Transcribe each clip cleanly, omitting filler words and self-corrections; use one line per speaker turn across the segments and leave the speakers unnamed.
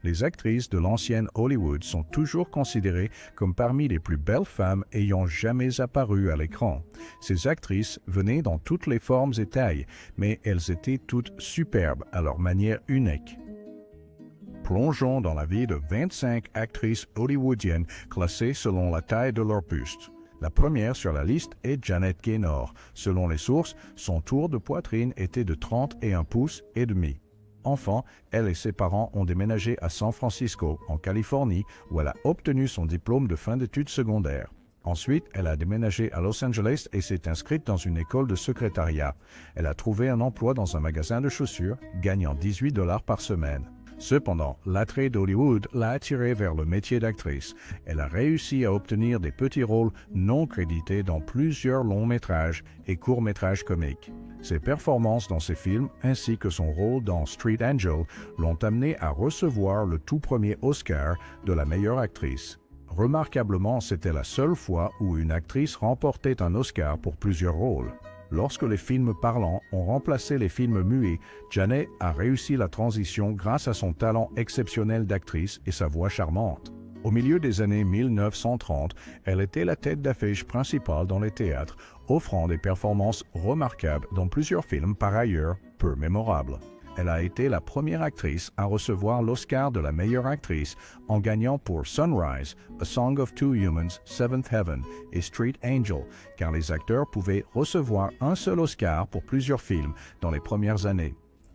Les actrices de l'ancienne Hollywood sont toujours considérées comme parmi les plus belles femmes ayant jamais apparu à l'écran. Ces actrices venaient dans toutes les formes et tailles, mais elles étaient toutes superbes à leur manière unique. Plongeons dans la vie de 25 actrices hollywoodiennes classées selon la taille de leur buste. La première sur la liste est Janet Gaynor. Selon les sources, son tour de poitrine était de 31 pouces et demi. Enfant, elle et ses parents ont déménagé à San Francisco, en Californie, où elle a obtenu son diplôme de fin d'études secondaires. Ensuite, elle a déménagé à Los Angeles et s'est inscrite dans une école de secrétariat. Elle a trouvé un emploi dans un magasin de chaussures, gagnant $18 par semaine. Cependant, l'attrait d'Hollywood l'a attirée vers le métier d'actrice. Elle a réussi à obtenir des petits rôles non crédités dans plusieurs longs métrages et courts métrages comiques. Ses performances dans ces films, ainsi que son rôle dans Street Angel, l'ont amenée à recevoir le tout premier Oscar de la meilleure actrice. Remarquablement, c'était la seule fois où une actrice remportait un Oscar pour plusieurs rôles. Lorsque les films parlants ont remplacé les films muets, Janet a réussi la transition grâce à son talent exceptionnel d'actrice et sa voix charmante. Au milieu des années 1930, elle était la tête d'affiche principale dans les théâtres, offrant des performances remarquables dans plusieurs films par ailleurs peu mémorables. Elle a été la première actrice à recevoir l'Oscar de la meilleure actrice en gagnant pour Sunrise, A Song of Two Humans, Seventh Heaven et Street Angel, car les acteurs pouvaient recevoir un seul Oscar pour plusieurs films dans les premières années.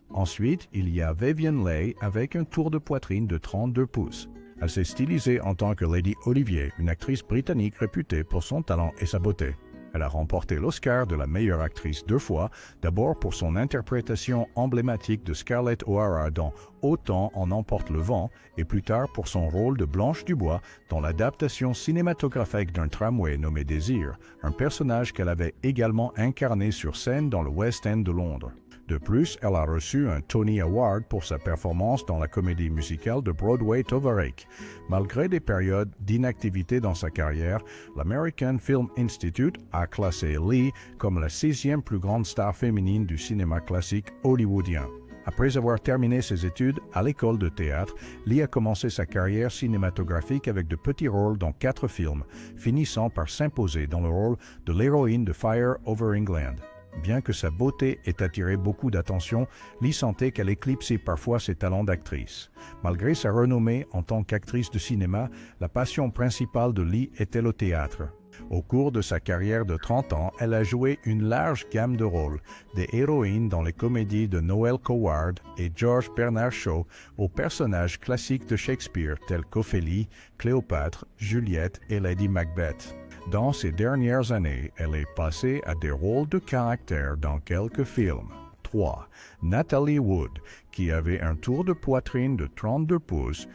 Ensuite, il y a Vivien Leigh avec un tour de poitrine de 32 pouces. Elle s'est stylisée en tant que Lady Olivier, une actrice britannique réputée pour son talent et sa beauté. Elle a remporté l'Oscar de la meilleure actrice 2 fois, d'abord pour son interprétation emblématique de Scarlett O'Hara dans Autant en emporte le vent, et plus tard pour son rôle de Blanche Dubois dans l'adaptation cinématographique d'un tramway nommé Désir, un personnage qu'elle avait également incarné sur scène dans le West End de Londres. De plus, elle a reçu un Tony Award pour sa performance dans la comédie musicale de Broadway Tovarick. Malgré des périodes d'inactivité dans sa carrière, l'American Film Institute a classé Leigh comme la 6e plus grande star féminine du cinéma classique hollywoodien. Après avoir terminé ses études à l'école de théâtre, Leigh a commencé sa carrière cinématographique avec de petits rôles dans 4 films, finissant par s'imposer dans le rôle de l'héroïne de Fire Over England. Bien que sa beauté ait attiré beaucoup d'attention, Leigh sentait qu'elle éclipsait parfois ses talents d'actrice. Malgré sa renommée en tant qu'actrice de cinéma, la passion principale de Leigh était le théâtre. Au cours de sa carrière de 30 ans, elle a joué une large gamme de rôles, des héroïnes dans les comédies de Noel Coward et George Bernard Shaw aux personnages classiques de Shakespeare tels qu'Ophélie, Cléopâtre, Juliette et Lady Macbeth. Dans ces dernières années, elle est passée à des rôles de caractère dans quelques films. 3. Natalie Wood, qui avait un tour de poitrine de 32 pouces.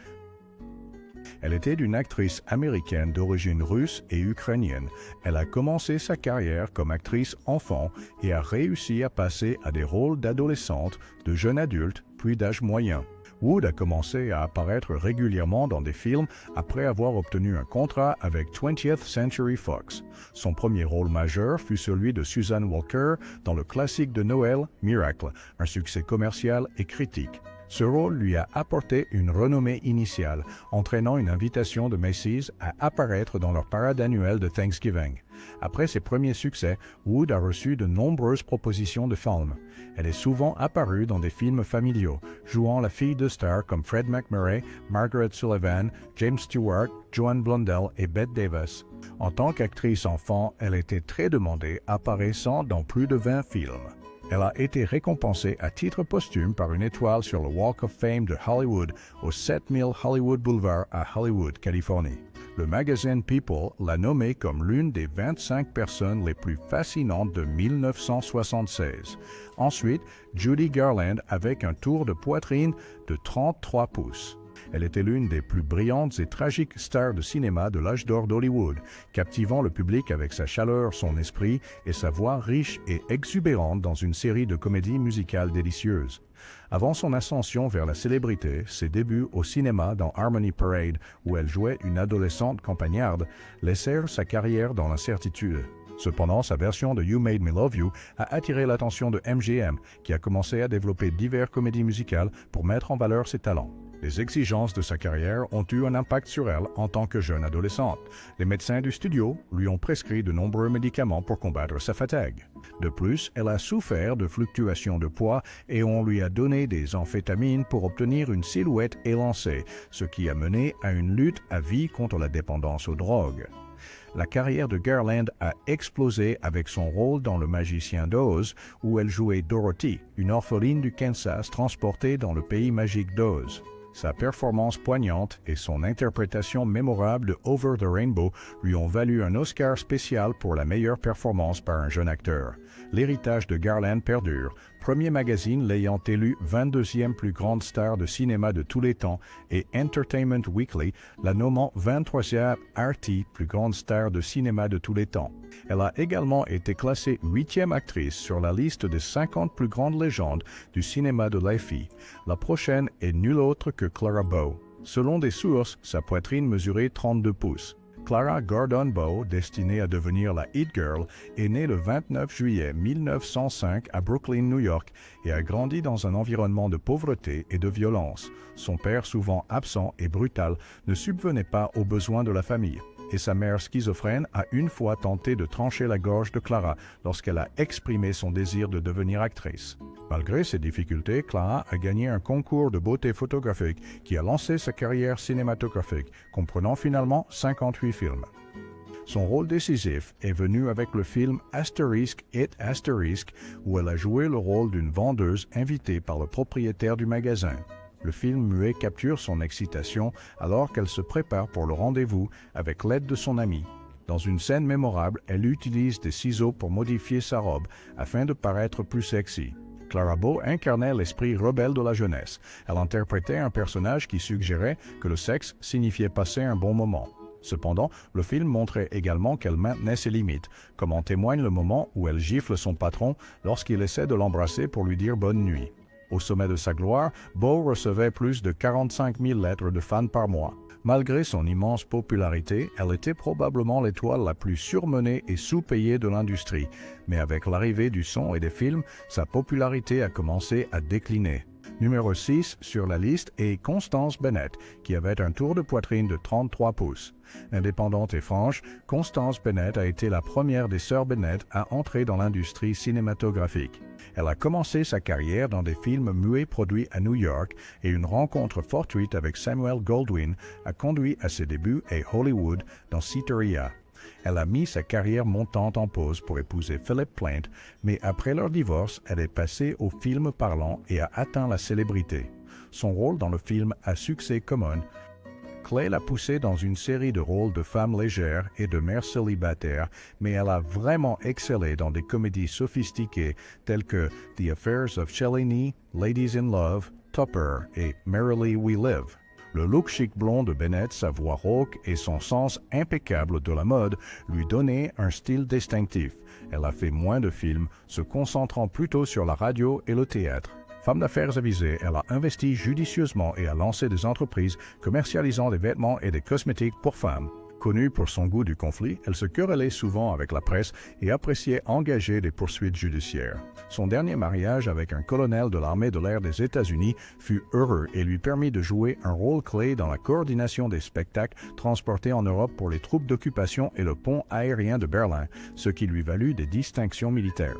Elle était une actrice américaine d'origine russe et ukrainienne. Elle a commencé sa carrière comme actrice enfant et a réussi à passer à des rôles d'adolescente, de jeune adulte, puis d'âge moyen. Wood a commencé à apparaître régulièrement dans des films après avoir obtenu un contrat avec 20th Century Fox. Son premier rôle majeur fut celui de Susan Walker dans le classique de Noël, Miracle, un succès commercial et critique. Ce rôle lui a apporté une renommée initiale, entraînant une invitation de Macy's à apparaître dans leur parade annuelle de Thanksgiving. Après ses premiers succès, Wood a reçu de nombreuses propositions de films. Elle est souvent apparue dans des films familiaux, jouant la fille de stars comme Fred MacMurray, Margaret Sullivan, James Stewart, Joan Blondell et Bette Davis. En tant qu'actrice enfant, elle était très demandée, apparaissant dans plus de 20 films. Elle a été récompensée à titre posthume par une étoile sur le Walk of Fame de Hollywood au 7000 Hollywood Boulevard à Hollywood, Californie. Le magazine People l'a nommée comme l'une des 25 personnes les plus fascinantes de 1976. Ensuite, Judy Garland avec un tour de poitrine de 33 pouces. Elle était l'une des plus brillantes et tragiques stars de cinéma de l'âge d'or d'Hollywood, captivant le public avec sa chaleur, son esprit et sa voix riche et exubérante dans une série de comédies musicales délicieuses. Avant son ascension vers la célébrité, ses débuts au cinéma dans Harmony Parade, où elle jouait une adolescente campagnarde, laissèrent sa carrière dans l'incertitude. Cependant, sa version de You Made Me Love You a attiré l'attention de MGM, qui a commencé à développer diverses comédies musicales pour mettre en valeur ses talents. Les exigences de sa carrière ont eu un impact sur elle en tant que jeune adolescente. Les médecins du studio lui ont prescrit de nombreux médicaments pour combattre sa fatigue. De plus, elle a souffert de fluctuations de poids et on lui a donné des amphétamines pour obtenir une silhouette élancée, ce qui a mené à une lutte à vie contre la dépendance aux drogues. La carrière de Garland a explosé avec son rôle dans Le Magicien d'Oz, où elle jouait Dorothy, une orpheline du Kansas transportée dans le pays magique d'Oz. Sa performance poignante et son interprétation mémorable de Over the Rainbow lui ont valu un Oscar spécial pour la meilleure performance par un jeune acteur. L'héritage de Garland perdure, premier magazine l'ayant élu 22e plus grande star de cinéma de tous les temps et Entertainment Weekly la nommant 23e RT plus grande star de cinéma de tous les temps. Elle a également été classée 8e actrice sur la liste des 50 plus grandes légendes du cinéma de l'EFI. La prochaine est nulle autre que Clara Bow. Selon des sources, sa poitrine mesurait 32 pouces. Clara Gordon Bow, destinée à devenir la It Girl, est née le 29 juillet 1905 à Brooklyn, New York, et a grandi dans un environnement de pauvreté et de violence. Son père, souvent absent et brutal, ne subvenait pas aux besoins de la famille. Et sa mère schizophrène a une fois tenté de trancher la gorge de Clara lorsqu'elle a exprimé son désir de devenir actrice. Malgré ces difficultés, Clara a gagné un concours de beauté photographique qui a lancé sa carrière cinématographique, comprenant finalement 58 films. Son rôle décisif est venu avec le film Asterisk It Asterisk, où elle a joué le rôle d'une vendeuse invitée par le propriétaire du magasin. Le film muet capture son excitation alors qu'elle se prépare pour le rendez-vous avec l'aide de son ami. Dans une scène mémorable, elle utilise des ciseaux pour modifier sa robe afin de paraître plus sexy. Clara Bow incarnait l'esprit rebelle de la jeunesse. Elle interprétait un personnage qui suggérait que le sexe signifiait passer un bon moment. Cependant, le film montrait également qu'elle maintenait ses limites, comme en témoigne le moment où elle gifle son patron lorsqu'il essaie de l'embrasser pour lui dire bonne nuit. Au sommet de sa gloire, Bow recevait plus de 45 000 lettres de fans par mois. Malgré son immense popularité, elle était probablement l'étoile la plus surmenée et sous-payée de l'industrie. Mais avec l'arrivée du son et des films, sa popularité a commencé à décliner. Numéro 6 sur la liste est Constance Bennett, qui avait un tour de poitrine de 33 pouces. Indépendante et franche, Constance Bennett a été la première des sœurs Bennett à entrer dans l'industrie cinématographique. Elle a commencé sa carrière dans des films muets produits à New York et une rencontre fortuite avec Samuel Goldwyn a conduit à ses débuts à Hollywood dans Cytherea. Elle a mis sa carrière montante en pause pour épouser Philip Plaint, mais après leur divorce, elle est passée au film parlant et a atteint la célébrité. Son rôle dans le film à succès commun, Clay l'a poussée dans une série de rôles de femme légère et de mère célibataire, mais elle a vraiment excellé dans des comédies sophistiquées telles que The Affairs of Shelley Nee, Ladies in Love, Topper et Merrily We Live. Le look chic blond de Bennett, sa voix rauque et son sens impeccable de la mode lui donnaient un style distinctif. Elle a fait moins de films, se concentrant plutôt sur la radio et le théâtre. Femme d'affaires avisée, elle a investi judicieusement et a lancé des entreprises commercialisant des vêtements et des cosmétiques pour femmes. Connue pour son goût du conflit, elle se querellait souvent avec la presse et appréciait engager des poursuites judiciaires. Son dernier mariage avec un colonel de l'armée de l'air des États-Unis fut heureux et lui permit de jouer un rôle clé dans la coordination des spectacles transportés en Europe pour les troupes d'occupation et le pont aérien de Berlin, ce qui lui valut des distinctions militaires.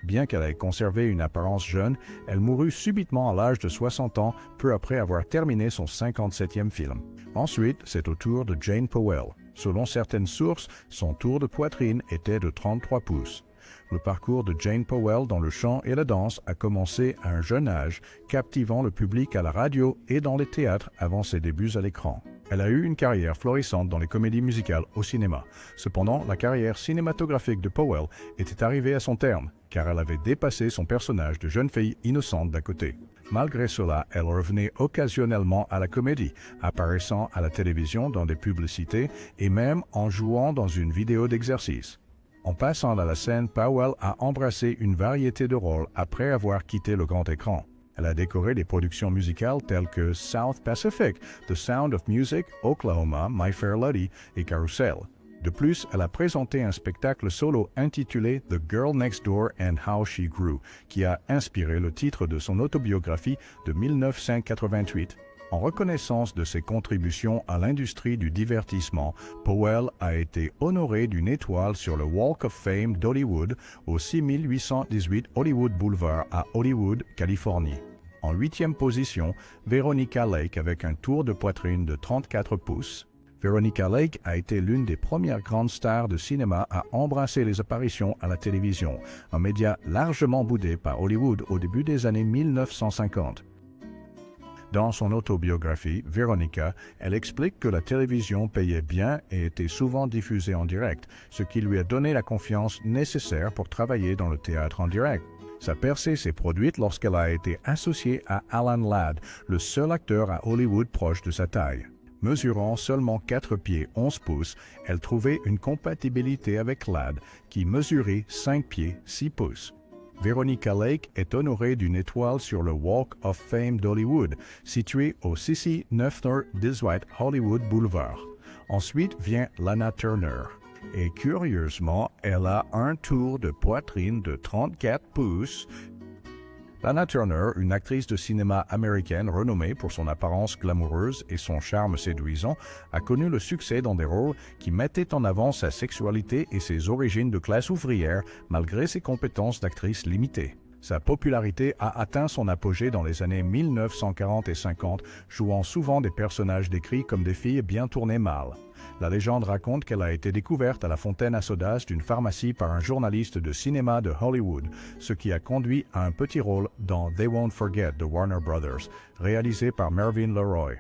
Bien qu'elle ait conservé une apparence jeune, elle mourut subitement à l'âge de 60 ans, peu après avoir terminé son 57e film. Ensuite, c'est au tour de Jane Powell. Selon certaines sources, son tour de poitrine était de 33 pouces. Le parcours de Jane Powell dans le chant et la danse a commencé à un jeune âge, captivant le public à la radio et dans les théâtres avant ses débuts à l'écran. Elle a eu une carrière florissante dans les comédies musicales au cinéma. Cependant, la carrière cinématographique de Powell était arrivée à son terme, car elle avait dépassé son personnage de jeune fille innocente d'à côté. Malgré cela, elle revenait occasionnellement à la comédie, apparaissant à la télévision dans des publicités et même en jouant dans une vidéo d'exercice. En passant à la scène, Powell a embrassé une variété de rôles après avoir quitté le grand écran. Elle a décoré des productions musicales telles que South Pacific, The Sound of Music, Oklahoma, My Fair Lady et Carousel. De plus, elle a présenté un spectacle solo intitulé The Girl Next Door and How She Grew, qui a inspiré le titre de son autobiographie de 1988. En reconnaissance de ses contributions à l'industrie du divertissement, Powell a été honoré d'une étoile sur le Walk of Fame d'Hollywood au 6818 Hollywood Boulevard à Hollywood, Californie. En 8e position, Veronica Lake avec un tour de poitrine de 34 pouces. Veronica Lake a été l'une des premières grandes stars de cinéma à embrasser les apparitions à la télévision, un média largement boudé par Hollywood au début des années 1950. Dans son autobiographie, Veronica, elle explique que la télévision payait bien et était souvent diffusée en direct, ce qui lui a donné la confiance nécessaire pour travailler dans le théâtre en direct. Sa percée s'est produite lorsqu'elle a été associée à Alan Ladd, le seul acteur à Hollywood proche de sa taille. Mesurant seulement 4 pieds 11 pouces, elle trouvait une compatibilité avec Ladd, qui mesurait 5 pieds 6 pouces. Veronica Lake est honorée d'une étoile sur le Walk of Fame d'Hollywood, situé au 6918 Hollywood Boulevard. Ensuite vient Lana Turner. Et curieusement, elle a un tour de poitrine de 34 pouces. Lana Turner, une actrice de cinéma américaine renommée pour son apparence glamoureuse et son charme séduisant, a connu le succès dans des rôles qui mettaient en avant sa sexualité et ses origines de classe ouvrière malgré ses compétences d'actrice limitées. Sa popularité a atteint son apogée dans les années 1940 et 50, jouant souvent des personnages décrits comme des filles bien tournées mâles. La légende raconte qu'elle a été découverte à la fontaine à sodas d'une pharmacie par un journaliste de cinéma de Hollywood, ce qui a conduit à un petit rôle dans They Won't Forget de Warner Brothers, réalisé par Mervyn LeRoy.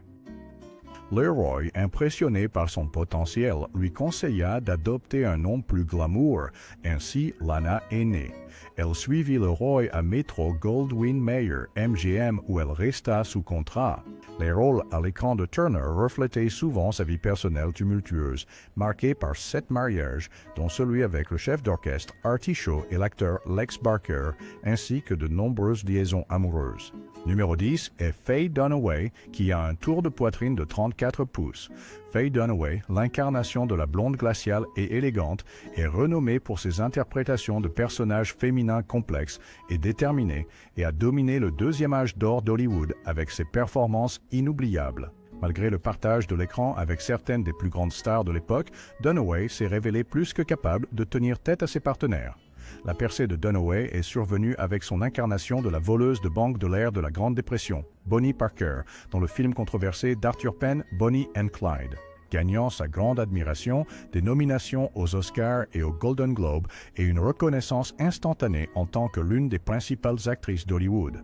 LeRoy, impressionné par son potentiel, lui conseilla d'adopter un nom plus glamour. Ainsi, Lana est née. Elle suivit LeRoy à Metro-Goldwyn-Mayer, MGM, où elle resta sous contrat. Les rôles à l'écran de Turner reflétaient souvent sa vie personnelle tumultueuse, marquée par 7 mariages, dont celui avec le chef d'orchestre Artie Shaw et l'acteur Lex Barker, ainsi que de nombreuses liaisons amoureuses. Numéro 10 est Faye Dunaway, qui a un tour de poitrine de 34 pouces. Faye Dunaway, l'incarnation de la blonde glaciale et élégante, est renommée pour ses interprétations de personnages féminins complexes et déterminés et a dominé le deuxième âge d'or d'Hollywood avec ses performances inoubliables. Malgré le partage de l'écran avec certaines des plus grandes stars de l'époque, Dunaway s'est révélée plus que capable de tenir tête à ses partenaires. La percée de Dunaway est survenue avec son incarnation de la voleuse de banque de l'ère de la Grande Dépression, Bonnie Parker, dans le film controversé d'Arthur Penn, Bonnie and Clyde. Gagnant sa grande admiration, des nominations aux Oscars et aux Golden Globes et une reconnaissance instantanée en tant que l'une des principales actrices d'Hollywood.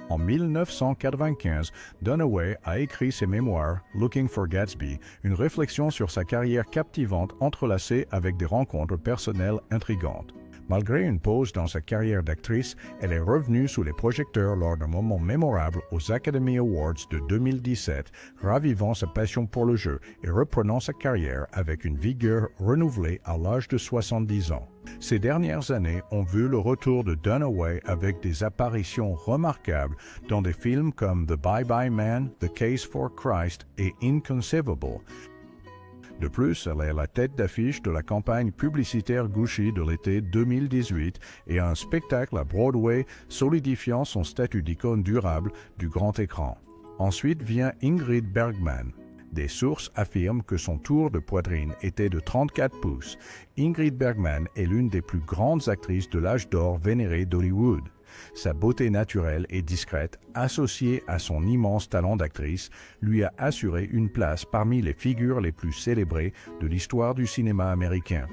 En 1995, Dunaway a écrit ses mémoires « Looking for Gatsby », une réflexion sur sa carrière captivante entrelacée avec des rencontres personnelles intrigantes. Malgré une pause dans sa carrière d'actrice, elle est revenue sous les projecteurs lors d'un moment mémorable aux Academy Awards de 2017, ravivant sa passion pour le jeu et reprenant sa carrière avec une vigueur renouvelée à l'âge de 70 ans. Ces dernières années ont vu le retour de Dunaway avec des apparitions remarquables dans des films comme The Bye Bye Man, The Case for Christ et Inconceivable. De plus, elle est la tête d'affiche de la campagne publicitaire Gucci de l'été 2018 et un spectacle à Broadway solidifiant son statut d'icône durable du grand écran. Ensuite vient Ingrid Bergman. Des sources affirment que son tour de poitrine était de 34 pouces. Ingrid Bergman est l'une des plus grandes actrices de l'âge d'or vénéré d'Hollywood. Sa beauté naturelle et discrète, associée à son immense talent d'actrice, lui a assuré une place parmi les figures les plus célébrées de l'histoire du cinéma américain.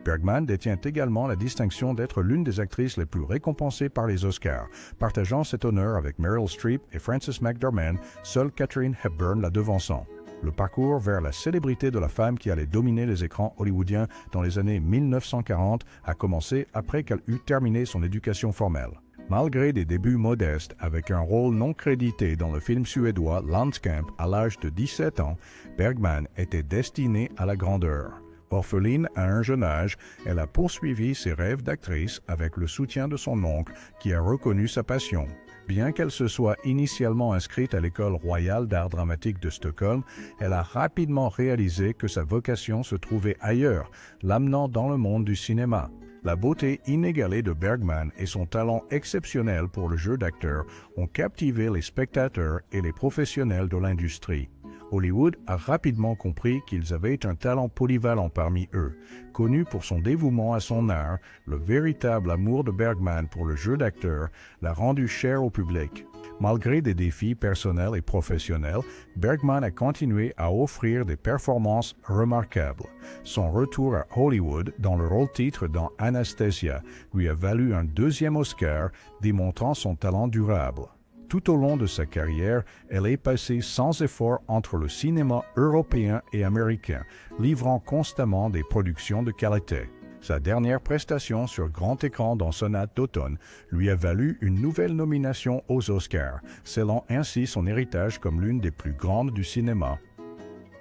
Bergman détient également la distinction d'être l'une des actrices les plus récompensées par les Oscars, partageant cet honneur avec Meryl Streep et Frances McDormand, seule Katharine Hepburn la devançant. Le parcours vers la célébrité de la femme qui allait dominer les écrans hollywoodiens dans les années 1940 a commencé après qu'elle eut terminé son éducation formelle. Malgré des débuts modestes avec un rôle non crédité dans le film suédois Landskamp à l'âge de 17 ans, Bergman était destinée à la grandeur. Orpheline à un jeune âge, elle a poursuivi ses rêves d'actrice avec le soutien de son oncle qui a reconnu sa passion. Bien qu'elle se soit initialement inscrite à l'École royale d'art dramatique de Stockholm, elle a rapidement réalisé que sa vocation se trouvait ailleurs, l'amenant dans le monde du cinéma. La beauté inégalée de Bergman et son talent exceptionnel pour le jeu d'acteur ont captivé les spectateurs et les professionnels de l'industrie. Hollywood a rapidement compris qu'ils avaient un talent polyvalent parmi eux. Connu pour son dévouement à son art, le véritable amour de Bergman pour le jeu d'acteur l'a rendu cher au public. Malgré des défis personnels et professionnels, Bergman a continué à offrir des performances remarquables. Son retour à Hollywood dans le rôle-titre dans Anastasia lui a valu un deuxième Oscar, démontrant son talent durable. Tout au long de sa carrière, elle est passée sans effort entre le cinéma européen et américain, livrant constamment des productions de qualité. Sa dernière prestation sur grand écran dans Sonate d'automne lui a valu une nouvelle nomination aux Oscars, scellant ainsi son héritage comme l'une des plus grandes du cinéma.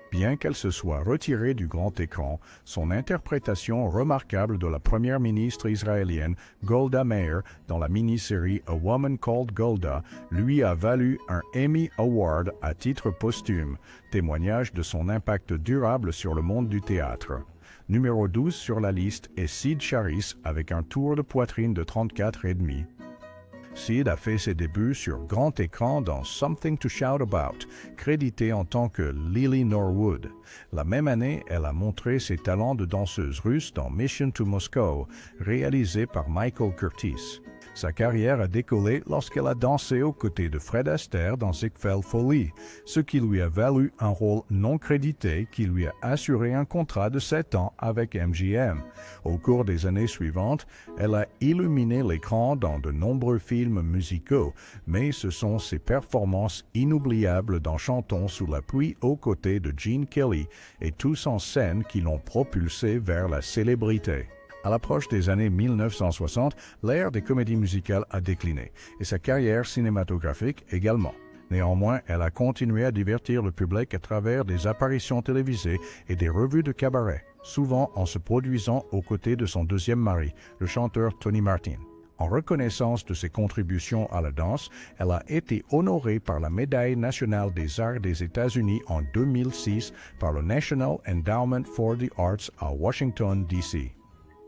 Bien qu'elle se soit retirée du grand écran, son interprétation remarquable de la première ministre israélienne Golda Meir dans la mini-série A Woman Called Golda lui a valu un Emmy Award à titre posthume, témoignage de son impact durable sur le monde du théâtre. Numéro 12 sur la liste est Sid Charisse avec un tour de poitrine de 34,5. Sid a fait ses débuts sur grand écran dans Something to Shout About, créditée en tant que Lily Norwood. La même année, elle a montré ses talents de danseuse russe dans Mission to Moscow, réalisé par Michael Curtiz. Sa carrière a décollé lorsqu'elle a dansé aux côtés de Fred Astaire dans Ziegfeld Folly, ce qui lui a valu un rôle non crédité qui lui a assuré un contrat de 7 ans avec MGM. Au cours des années suivantes, elle a illuminé l'écran dans de nombreux films musicaux, mais ce sont ses performances inoubliables dans Chantons sous la pluie aux côtés de Gene Kelly et Tous en scène qui l'ont propulsée vers la célébrité. À l'approche des années 1960, l'ère des comédies musicales a décliné, et sa carrière cinématographique également. Néanmoins, elle a continué à divertir le public à travers des apparitions télévisées et des revues de cabaret, souvent en se produisant aux côtés de son deuxième mari, le chanteur Tony Martin. En reconnaissance de ses contributions à la danse, elle a été honorée par la Médaille nationale des arts des États-Unis en 2006 par le National Endowment for the Arts à Washington, D.C.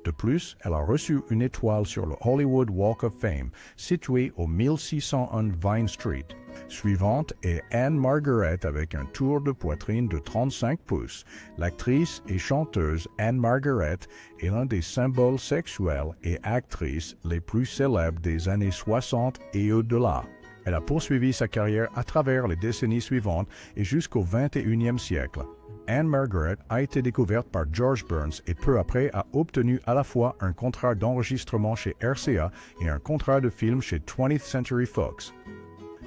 De plus, elle a reçu une étoile sur le Hollywood Walk of Fame, situé au 1601 Vine Street. Suivante est Anne Margaret avec un tour de poitrine de 35 pouces. L'actrice et chanteuse Anne Margaret est l'un des symboles sexuels et actrices les plus célèbres des années 60 et au-delà. Elle a poursuivi sa carrière à travers les décennies suivantes et jusqu'au 21e siècle. Anne Margaret a été découverte par George Burns et peu après a obtenu à la fois un contrat d'enregistrement chez RCA et un contrat de film chez 20th Century Fox.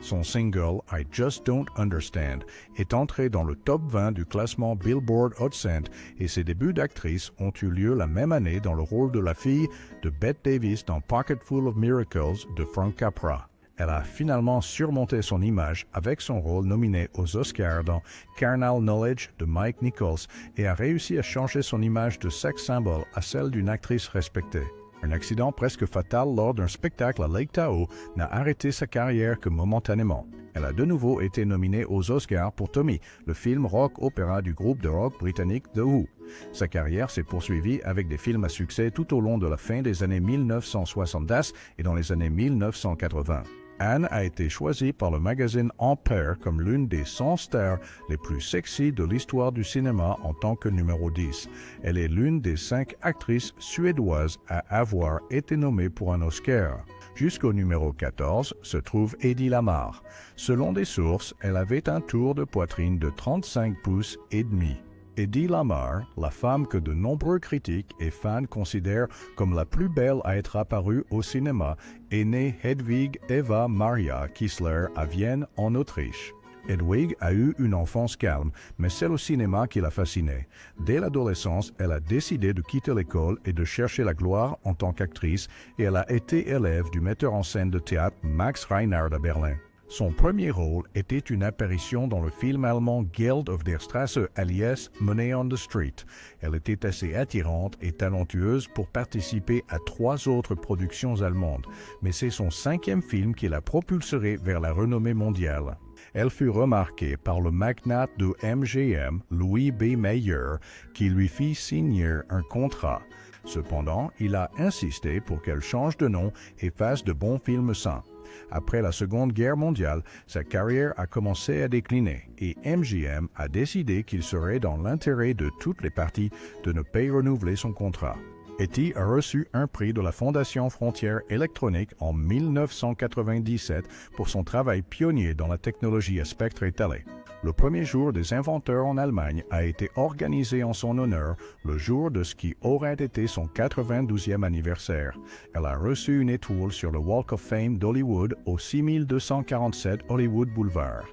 Son single I Just Don't Understand est entré dans le top 20 du classement Billboard Hot 100 et ses débuts d'actrice ont eu lieu la même année dans le rôle de la fille de Bette Davis dans Pocketful of Miracles de Frank Capra. Elle a finalement surmonté son image avec son rôle nominé aux Oscars dans Carnal Knowledge de Mike Nichols et a réussi à changer son image de sex symbol à celle d'une actrice respectée. Un accident presque fatal lors d'un spectacle à Lake Tahoe n'a arrêté sa carrière que momentanément. Elle a de nouveau été nominée aux Oscars pour Tommy, le film rock-opéra du groupe de rock britannique The Who. Sa carrière s'est poursuivie avec des films à succès tout au long de la fin des années 1970 et dans les années 1980. Anne a été choisie par le magazine Ampere comme l'une des 100 stars les plus sexy de l'histoire du cinéma en tant que numéro 10. Elle est l'une des 5 actrices suédoises à avoir été nommée pour un Oscar. Jusqu'au numéro 14 se trouve Hedy Lamarr. Selon des sources, elle avait un tour de poitrine de 35 pouces et demi. Hedy Lamarr, la femme que de nombreux critiques et fans considèrent comme la plus belle à être apparue au cinéma, est née Hedwig Eva Maria Kissler à Vienne, en Autriche. Hedwig a eu une enfance calme, mais c'est le cinéma qui l'a fascinée. Dès l'adolescence, elle a décidé de quitter l'école et de chercher la gloire en tant qu'actrice, et elle a été élève du metteur en scène de théâtre Max Reinhardt à Berlin. Son premier rôle était une apparition dans le film allemand Geld auf der Straße, alias Money on the Street. Elle était assez attirante et talentueuse pour participer à 3 autres productions allemandes, mais c'est son 5e film qui la propulserait vers la renommée mondiale. Elle fut remarquée par le magnate de MGM, Louis B. Mayer, qui lui fit signer un contrat. Cependant, il a insisté pour qu'elle change de nom et fasse de bons films sains. Après la Seconde Guerre mondiale, sa carrière a commencé à décliner et MGM a décidé qu'il serait dans l'intérêt de toutes les parties de ne pas renouveler son contrat. Etty a reçu un prix de la Fondation Frontières électroniques en 1997 pour son travail pionnier dans la technologie à spectre étalé. Le premier jour des inventeurs en Allemagne a été organisé en son honneur le jour de ce qui aurait été son 92e anniversaire. Elle a reçu une étoile sur le Walk of Fame d'Hollywood au 6247 Hollywood Boulevard.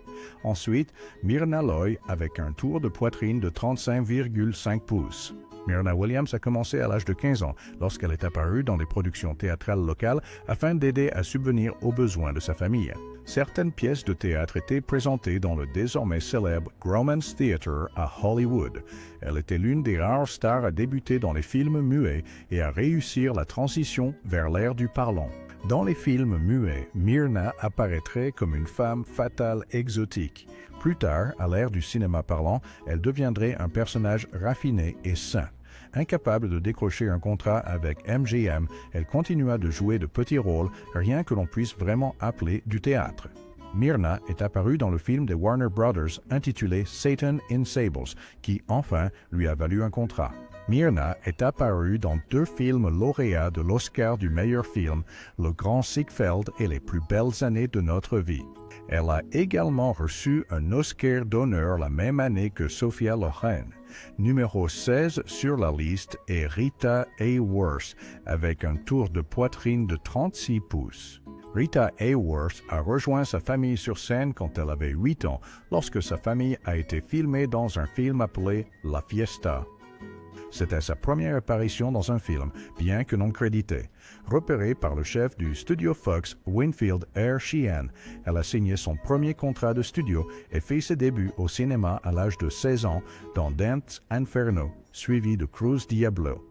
Ensuite, Myrna Loy avec un tour de poitrine de 35,5 pouces. Myrna Williams a commencé à l'âge de 15 ans lorsqu'elle est apparue dans des productions théâtrales locales afin d'aider à subvenir aux besoins de sa famille. Certaines pièces de théâtre étaient présentées dans le désormais célèbre Grauman's Theatre à Hollywood. Elle était l'une des rares stars à débuter dans les films muets et à réussir la transition vers l'ère du parlant. Dans les films muets, Myrna apparaîtrait comme une femme fatale exotique. Plus tard, à l'ère du cinéma parlant, elle deviendrait un personnage raffiné et sain. Incapable de décrocher un contrat avec MGM, elle continua de jouer de petits rôles, rien que l'on puisse vraiment appeler du théâtre. Myrna est apparue dans le film des Warner Brothers intitulé Satan in Sables, qui enfin lui a valu un contrat. Myrna est apparue dans 2 films lauréats de l'Oscar du meilleur film, Le Grand Ziegfeld et Les plus belles années de notre vie. Elle a également reçu un Oscar d'honneur la même année que Sophia Loren. Numéro 16 sur la liste est Rita Hayworth, avec un tour de poitrine de 36 pouces. Rita Hayworth a rejoint sa famille sur scène quand elle avait 8 ans, lorsque sa famille a été filmée dans un film appelé La Fiesta. C'était sa première apparition dans un film, bien que non créditée. Repérée par le chef du studio Fox, Winfield R. Sheehan, elle a signé son premier contrat de studio et fait ses débuts au cinéma à l'âge de 16 ans dans Dante's Inferno, suivi de Cruz Diablo.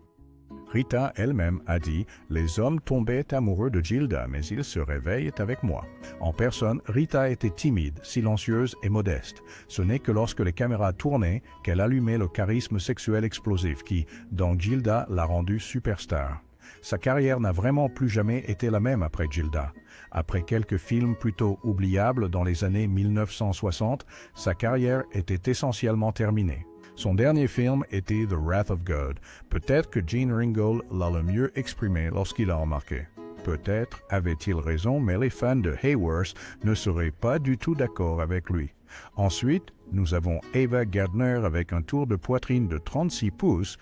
Rita elle-même a dit « Les hommes tombaient amoureux de Gilda, mais ils se réveillent avec moi ». En personne, Rita était timide, silencieuse et modeste. Ce n'est que lorsque les caméras tournaient qu'elle allumait le charisme sexuel explosif qui, dans Gilda, l'a rendue superstar. Sa carrière n'a vraiment plus jamais été la même après Gilda. Après quelques films plutôt oubliables dans les années 1960, sa carrière était essentiellement terminée. Son dernier film était The Wrath of God. Peut-être que Gene Ringgold l'a le mieux exprimé lorsqu'il a remarqué. Peut-être avait-il raison, mais les fans de Hayworth ne seraient pas du tout d'accord avec lui. Ensuite, nous avons Ava Gardner avec un tour de poitrine de 36 pouces,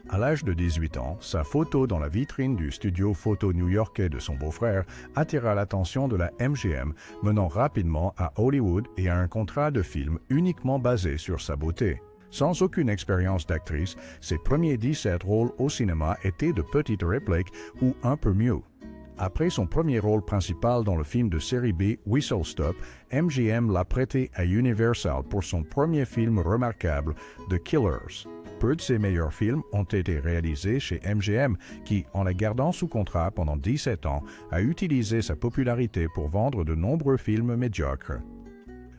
À l'âge de 18 ans, sa photo dans la vitrine du studio photo new-yorkais de son beau-frère attira l'attention de la MGM, menant rapidement à Hollywood et à un contrat de film uniquement basé sur sa beauté. Sans aucune expérience d'actrice, ses premiers 17 rôles au cinéma étaient de petites répliques ou un peu mieux. Après son premier rôle principal dans le film de série B Whistle Stop, MGM l'a prêté à Universal pour son premier film remarquable, The Killers. Peu de ses meilleurs films ont été réalisés chez MGM, qui, en la gardant sous contrat pendant 17 ans, a utilisé sa popularité pour vendre de nombreux films médiocres.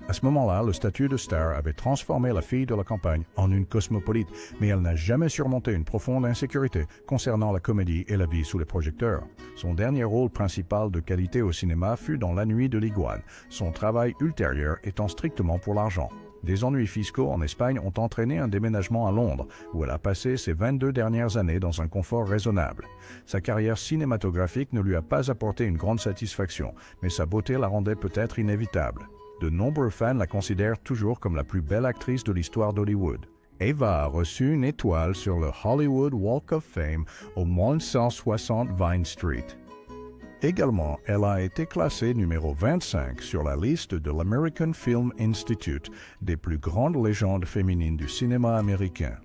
À ce moment-là, le statut de star avait transformé la fille de la campagne en une cosmopolite, mais elle n'a jamais surmonté une profonde insécurité concernant la comédie et la vie sous les projecteurs. Son dernier rôle principal de qualité au cinéma fut dans La Nuit de l'Iguane, son travail ultérieur étant strictement pour l'argent. Des ennuis fiscaux en Espagne ont entraîné un déménagement à Londres, où elle a passé ses 22 dernières années dans un confort raisonnable. Sa carrière cinématographique ne lui a pas apporté une grande satisfaction, mais sa beauté la rendait peut-être inévitable. De nombreux fans la considèrent toujours comme la plus belle actrice de l'histoire d'Hollywood. Ava a reçu une étoile sur le Hollywood Walk of Fame au 1160 Vine Street. Également, elle a été classée numéro 25 sur la liste de l'American Film Institute des plus grandes légendes féminines du cinéma américain.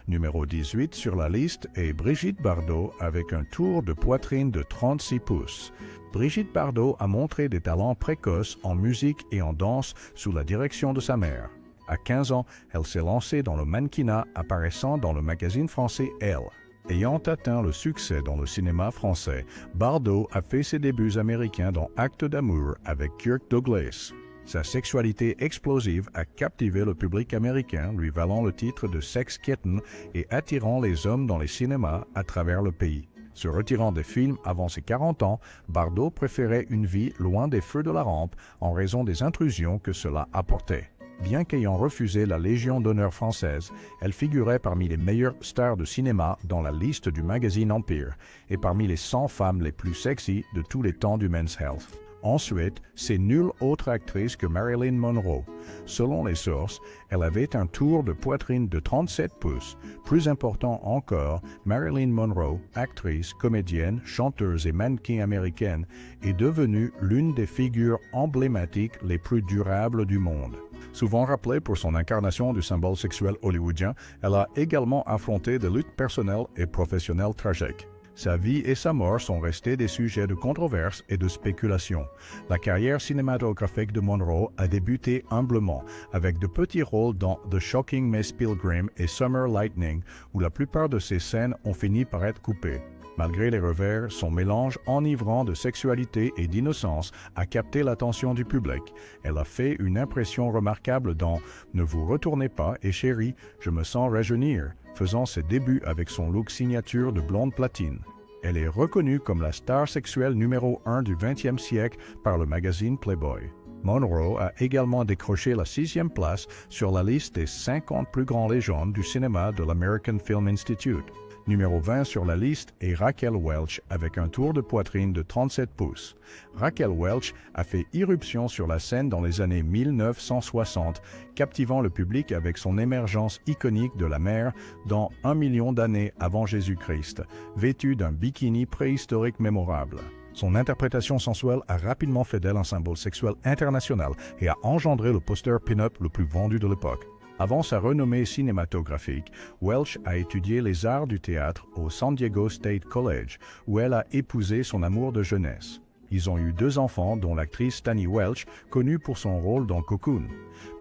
Numéro 18 sur la liste est Brigitte Bardot avec un tour de poitrine de 36 pouces. Brigitte Bardot a montré des talents précoces en musique et en danse sous la direction de sa mère. À 15 ans, elle s'est lancée dans le mannequinat apparaissant dans le magazine français Elle. Ayant atteint le succès dans le cinéma français, Bardot a fait ses débuts américains dans Actes d'amour avec Kirk Douglas. Sa sexualité explosive a captivé le public américain, lui valant le titre de Sex Kitten et attirant les hommes dans les cinémas à travers le pays. Se retirant des films avant ses 40 ans, Bardot préférait une vie loin des feux de la rampe en raison des intrusions que cela apportait. Bien qu'ayant refusé la Légion d'honneur française, elle figurait parmi les meilleures stars de cinéma dans la liste du magazine Empire et parmi les 100 femmes les plus sexy de tous les temps du Men's Health. Ensuite, c'est nulle autre actrice que Marilyn Monroe. Selon les sources, elle avait un tour de poitrine de 37 pouces. Plus important encore, Marilyn Monroe, actrice, comédienne, chanteuse et mannequin américaine, est devenue l'une des figures emblématiques les plus durables du monde. Souvent rappelée pour son incarnation du symbole sexuel hollywoodien, elle a également affronté des luttes personnelles et professionnelles tragiques. Sa vie et sa mort sont restés des sujets de controverse et de spéculation. La carrière cinématographique de Monroe a débuté humblement, avec de petits rôles dans The Shocking Miss Pilgrim et Summer Lightning, où la plupart de ses scènes ont fini par être coupées. Malgré les revers, son mélange enivrant de sexualité et d'innocence a capté l'attention du public. Elle a fait une impression remarquable dans « Ne vous retournez pas et chérie, je me sens rajeunir », faisant ses débuts avec son look signature de blonde platine. Elle est reconnue comme la star sexuelle numéro 1 du 20e siècle par le magazine Playboy. Monroe a également décroché la 6e place sur la liste des 50 plus grandes légendes du cinéma de l'American Film Institute. Numéro 20 sur la liste est Raquel Welch avec un tour de poitrine de 37 pouces. Raquel Welch a fait irruption sur la scène dans les années 1960, captivant le public avec son émergence iconique de la mer dans 1 million d'années avant Jésus-Christ, vêtue d'un bikini préhistorique mémorable. Son interprétation sensuelle a rapidement fait d'elle un symbole sexuel international et a engendré le poster pin-up le plus vendu de l'époque. Avant sa renommée cinématographique, Welch a étudié les arts du théâtre au San Diego State College, où elle a épousé son amour de jeunesse. Ils ont eu 2 enfants, dont l'actrice Tanny Welch, connue pour son rôle dans Cocoon.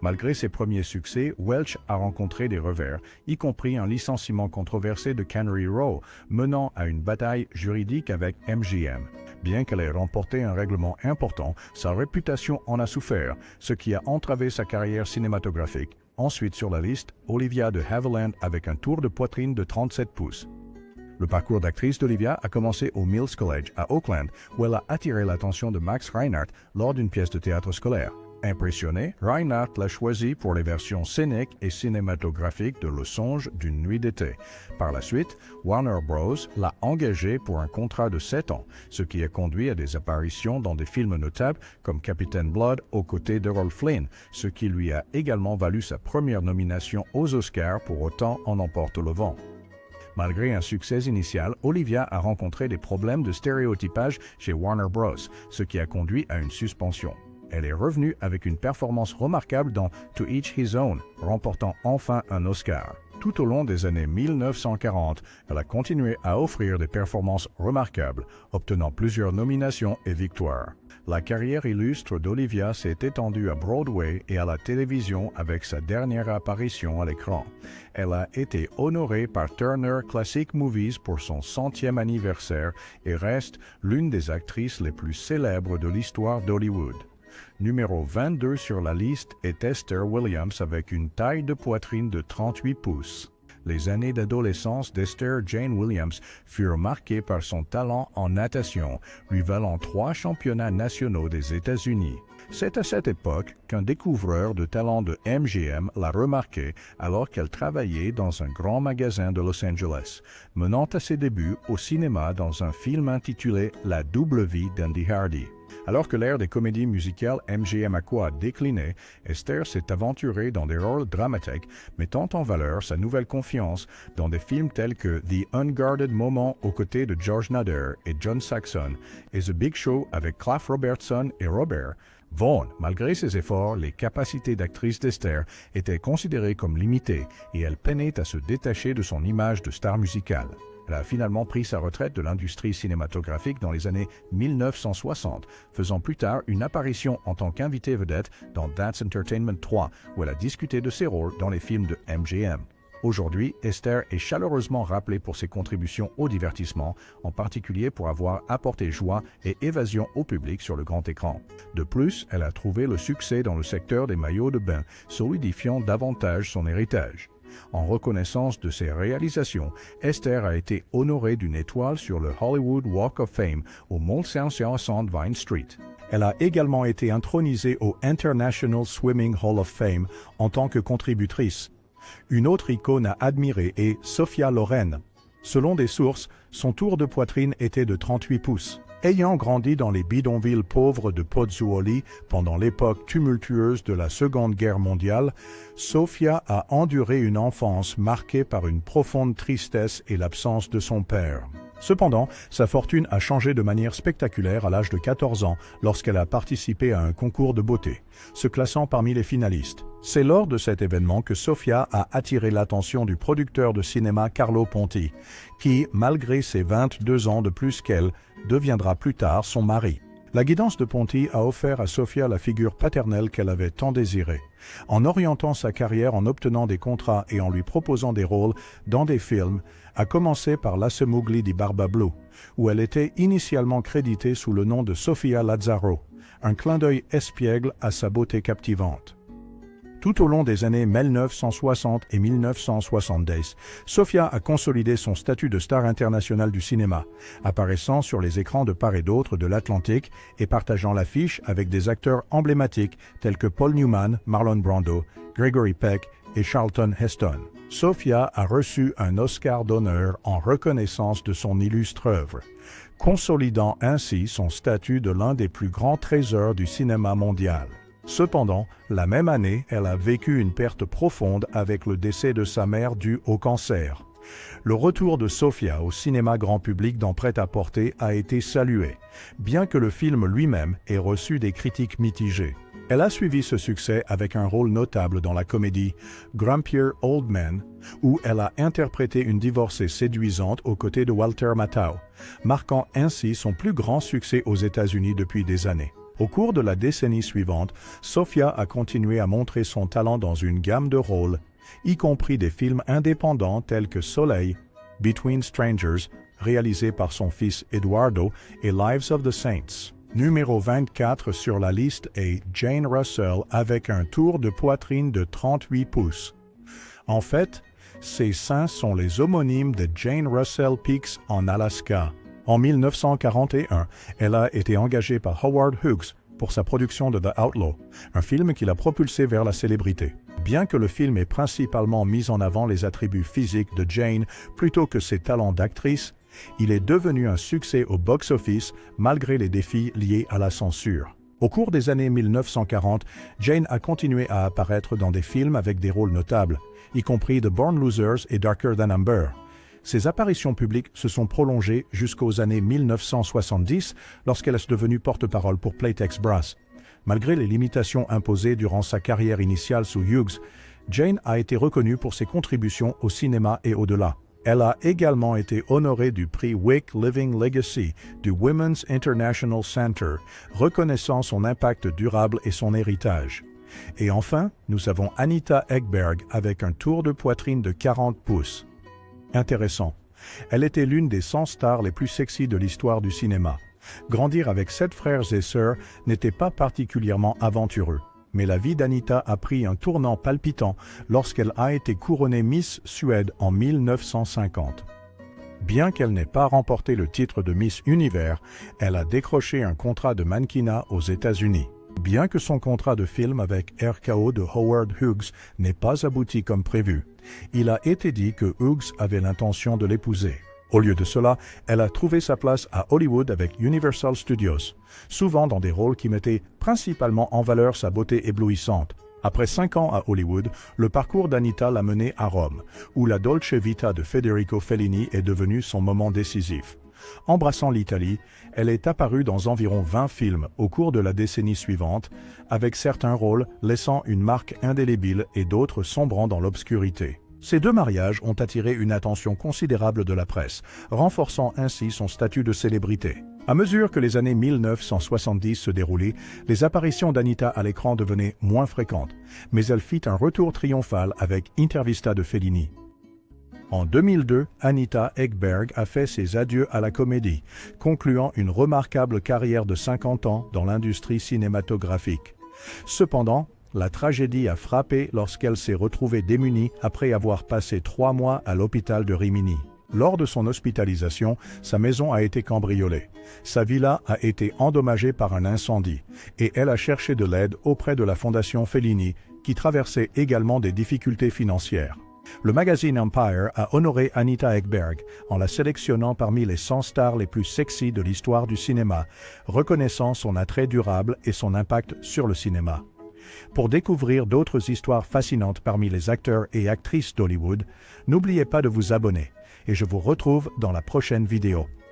Malgré ses premiers succès, Welch a rencontré des revers, y compris un licenciement controversé de Cannery Row, menant à une bataille juridique avec MGM. Bien qu'elle ait remporté un règlement important, sa réputation en a souffert, ce qui a entravé sa carrière cinématographique. Ensuite sur la liste, Olivia de Havilland avec un tour de poitrine de 37 pouces. Le parcours d'actrice d'Olivia a commencé au Mills College à Oakland, où elle a attiré l'attention de Max Reinhardt lors d'une pièce de théâtre scolaire. Impressionné, Reinhardt l'a choisi pour les versions scéniques et cinématographiques de Le Songe d'une nuit d'été. Par la suite, Warner Bros. L'a engagé pour un contrat de 7 ans, ce qui a conduit à des apparitions dans des films notables comme Captain Blood aux côtés d'Errol Flynn, ce qui lui a également valu sa première nomination aux Oscars pour Autant en emporte le vent. Malgré un succès initial, Olivia a rencontré des problèmes de stéréotypage chez Warner Bros., ce qui a conduit à une suspension. Elle est revenue avec une performance remarquable dans To Each His Own, remportant enfin un Oscar. Tout au long des années 1940, elle a continué à offrir des performances remarquables, obtenant plusieurs nominations et victoires. La carrière illustre d'Olivia s'est étendue à Broadway et à la télévision avec sa dernière apparition à l'écran. Elle a été honorée par Turner Classic Movies pour son 100e anniversaire et reste l'une des actrices les plus célèbres de l'histoire d'Hollywood. Numéro 22 sur la liste est Esther Williams avec une taille de poitrine de 38 pouces. Les années d'adolescence d'Esther Jane Williams furent marquées par son talent en natation, lui valant 3 championnats nationaux des États-Unis. C'est à cette époque qu'un découvreur de talent de MGM l'a remarqué alors qu'elle travaillait dans un grand magasin de Los Angeles, menant à ses débuts au cinéma dans un film intitulé La double vie d'Andy Hardy. Alors que l'ère des comédies musicales MGM Aqua a décliné, Esther s'est aventurée dans des rôles dramatiques, mettant en valeur sa nouvelle confiance dans des films tels que The Unguarded Moment aux côtés de George Nader et John Saxon et The Big Show avec Cliff Robertson et Robert Vaughn. Malgré ses efforts, les capacités d'actrice d'Esther étaient considérées comme limitées et elle peinait à se détacher de son image de star musicale. Elle a finalement pris sa retraite de l'industrie cinématographique dans les années 1960, faisant plus tard une apparition en tant qu'invitée vedette dans That's Entertainment 3, où elle a discuté de ses rôles dans les films de MGM. Aujourd'hui, Esther est chaleureusement rappelée pour ses contributions au divertissement, en particulier pour avoir apporté joie et évasion au public sur le grand écran. De plus, elle a trouvé le succès dans le secteur des maillots de bain, solidifiant davantage son héritage. En reconnaissance de ses réalisations, Esther a été honorée d'une étoile sur le Hollywood Walk of Fame au Mont Saint-Hyacinthe Vine Street. Elle a également été intronisée au International Swimming Hall of Fame en tant que contributrice. Une autre icône à admirer est Sophia Loren. Selon des sources, son tour de poitrine était de 38 pouces. Ayant grandi dans les bidonvilles pauvres de Pozzuoli pendant l'époque tumultueuse de la Seconde Guerre mondiale, Sophia a enduré une enfance marquée par une profonde tristesse et l'absence de son père. Cependant, sa fortune a changé de manière spectaculaire à l'âge de 14 ans lorsqu'elle a participé à un concours de beauté, se classant parmi les finalistes. C'est lors de cet événement que Sophia a attiré l'attention du producteur de cinéma Carlo Ponti, qui, malgré ses 22 ans de plus qu'elle, deviendra plus tard son mari. La guidance de Ponti a offert à Sophia la figure paternelle qu'elle avait tant désirée. En orientant sa carrière en obtenant des contrats et en lui proposant des rôles dans des films, à commencer par L'Assemugli di Barba Blu, où elle était initialement créditée sous le nom de Sofia Lazzaro, un clin d'œil espiègle à sa beauté captivante. Tout au long des années 1960 et 1970, Sophia a consolidé son statut de star internationale du cinéma, apparaissant sur les écrans de part et d'autre de l'Atlantique et partageant l'affiche avec des acteurs emblématiques tels que Paul Newman, Marlon Brando, Gregory Peck et Charlton Heston. Sophia a reçu un Oscar d'honneur en reconnaissance de son illustre œuvre, consolidant ainsi son statut de l'un des plus grands trésors du cinéma mondial. Cependant, la même année, elle a vécu une perte profonde avec le décès de sa mère dû au cancer. Le retour de Sophia au cinéma grand public dans Prêt-à-porter a été salué, bien que le film lui-même ait reçu des critiques mitigées. Elle a suivi ce succès avec un rôle notable dans la comédie Grumpier Old Man, où elle a interprété une divorcée séduisante aux côtés de Walter Matthau, marquant ainsi son plus grand succès aux États-Unis depuis des années. Au cours de la décennie suivante, Sophia a continué à montrer son talent dans une gamme de rôles, y compris des films indépendants tels que Soleil, Between Strangers, réalisé par son fils Eduardo, et Lives of the Saints. Numéro 24 sur la liste est Jane Russell avec un tour de poitrine de 38 pouces. En fait, ses seins sont les homonymes de Jane Russell Peaks en Alaska. En 1941, elle a été engagée par Howard Hughes pour sa production de The Outlaw, un film qui l'a propulsée vers la célébrité. Bien que le film ait principalement mis en avant les attributs physiques de Jane plutôt que ses talents d'actrice, il est devenu un succès au box-office malgré les défis liés à la censure. Au cours des années 1940, Jane a continué à apparaître dans des films avec des rôles notables, y compris The Born Losers et Darker Than Amber. Ses apparitions publiques se sont prolongées jusqu'aux années 1970 lorsqu'elle est devenue porte-parole pour Playtex Brass. Malgré les limitations imposées durant sa carrière initiale sous Hughes, Jane a été reconnue pour ses contributions au cinéma et au-delà. Elle a également été honorée du prix Wick Living Legacy du Women's International Center, reconnaissant son impact durable et son héritage. Et enfin, nous avons Anita Ekberg avec un tour de poitrine de 40 pouces. Intéressant. Elle était l'une des 100 stars les plus sexy de l'histoire du cinéma. Grandir avec 7 frères et sœurs n'était pas particulièrement aventureux, mais la vie d'Anita a pris un tournant palpitant lorsqu'elle a été couronnée Miss Suède en 1950. Bien qu'elle n'ait pas remporté le titre de Miss Univers, elle a décroché un contrat de mannequinat aux États-Unis. Bien que son contrat de film avec RKO de Howard Hughes n'ait pas abouti comme prévu, il a été dit que Hughes avait l'intention de l'épouser. Au lieu de cela, elle a trouvé sa place à Hollywood avec Universal Studios, souvent dans des rôles qui mettaient principalement en valeur sa beauté éblouissante. Après 5 ans à Hollywood, le parcours d'Anita l'a menée à Rome, où la Dolce Vita de Federico Fellini est devenue son moment décisif. Embrassant l'Italie, elle est apparue dans environ 20 films au cours de la décennie suivante, avec certains rôles laissant une marque indélébile et d'autres sombrant dans l'obscurité. Ces 2 mariages ont attiré une attention considérable de la presse, renforçant ainsi son statut de célébrité. À mesure que les années 1970 se déroulaient, les apparitions d'Anita à l'écran devenaient moins fréquentes, mais elle fit un retour triomphal avec Intervista de Fellini. En 2002, Anita Ekberg a fait ses adieux à la comédie, concluant une remarquable carrière de 50 ans dans l'industrie cinématographique. Cependant, la tragédie a frappé lorsqu'elle s'est retrouvée démunie après avoir passé 3 mois à l'hôpital de Rimini. Lors de son hospitalisation, sa maison a été cambriolée. Sa villa a été endommagée par un incendie et elle a cherché de l'aide auprès de la Fondation Fellini, qui traversait également des difficultés financières. Le magazine Empire a honoré Anita Ekberg en la sélectionnant parmi les 100 stars les plus sexy de l'histoire du cinéma, reconnaissant son attrait durable et son impact sur le cinéma. Pour découvrir d'autres histoires fascinantes parmi les acteurs et actrices d'Hollywood, n'oubliez pas de vous abonner et je vous retrouve dans la prochaine vidéo.